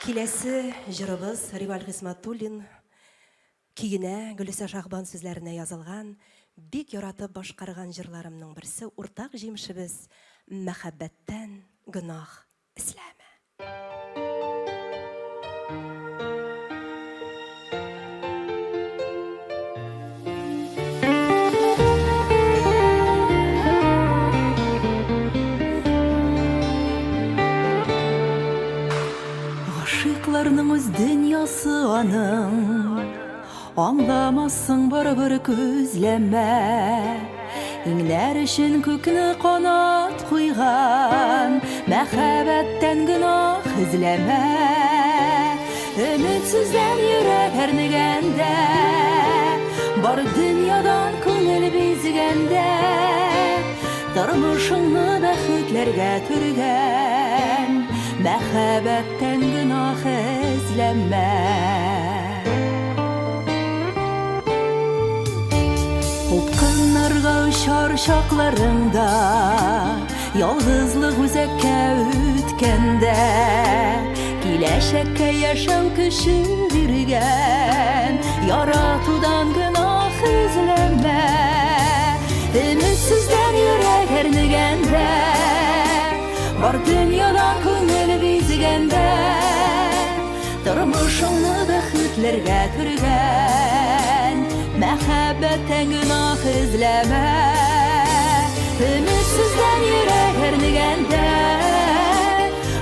Келесі жырыбыз Риваль Хисматуллин кигіне Гүліса Шахбан сөзлеріне язылған, бик яратып башқарған жырларымның бірсі ортақ жемшібіз мәхәббәттән гүнах исләме. Ғашиқларның өз дүниясы аның, аңламассың барыбыр көзләмә. Иңләр өчен күкне канат куйган, мәхәббәттән гөнаһ эзләмә. Өметсездән йөрәк әрнегәндә, бар дөньядан күңел бизгәндә, тормышыңны бәхетләргә төргән, мәхәббәттән гөнаһ эзләмә. Упкыннарга очар чакларыңда, ялгызлык үзәккә үткәндә, киләчәккә яшәү көче биргән, яратудан гөнаһ эзләмә. Өметсездән йөрәк әрнегәндә, бар дөньядан күңел бизгәндә, тормышыңны бәхетләргә төргән, мәхәббәттән гөнаһ эзләмә. Өметсездән йөрәк әрнегәндә,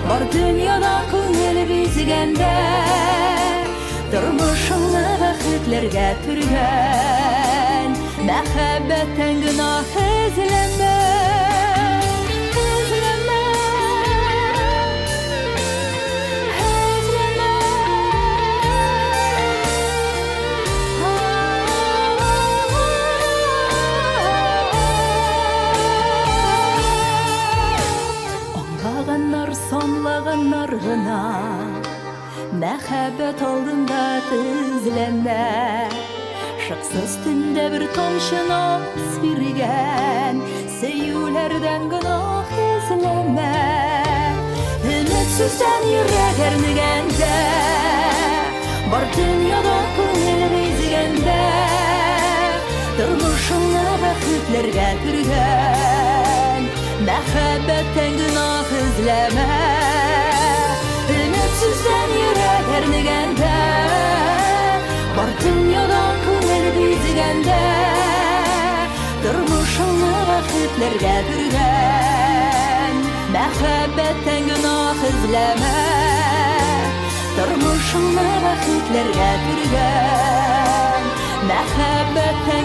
бар дөньядан күңел бизгәндә, тормышыңны бәхетләргә төргән, мәхәббәттән гөнаһ эзләмә. Санлаганнар гына мәхәббәт алдында тезләнә. Шыксыз төндә бер тамчы наз биргән, сөюләрдән гөнаһ эзләмә. Өметсездән йөрәк әрнегәндә, бар дөньядан күңел бизгәндә, тормышыңны бәхетләргә төргән, мәхәббәттән гөнаһ эзләмә. Өметсездән йөрәк әрнегәндә, бар дөньядан күңел бизгәндә, тормышыңны бәхетләргә төргән, мәхәббәттән гөнаһ эзләмә. Тормышыңны бәхетләргә төргән, мәхәббәттән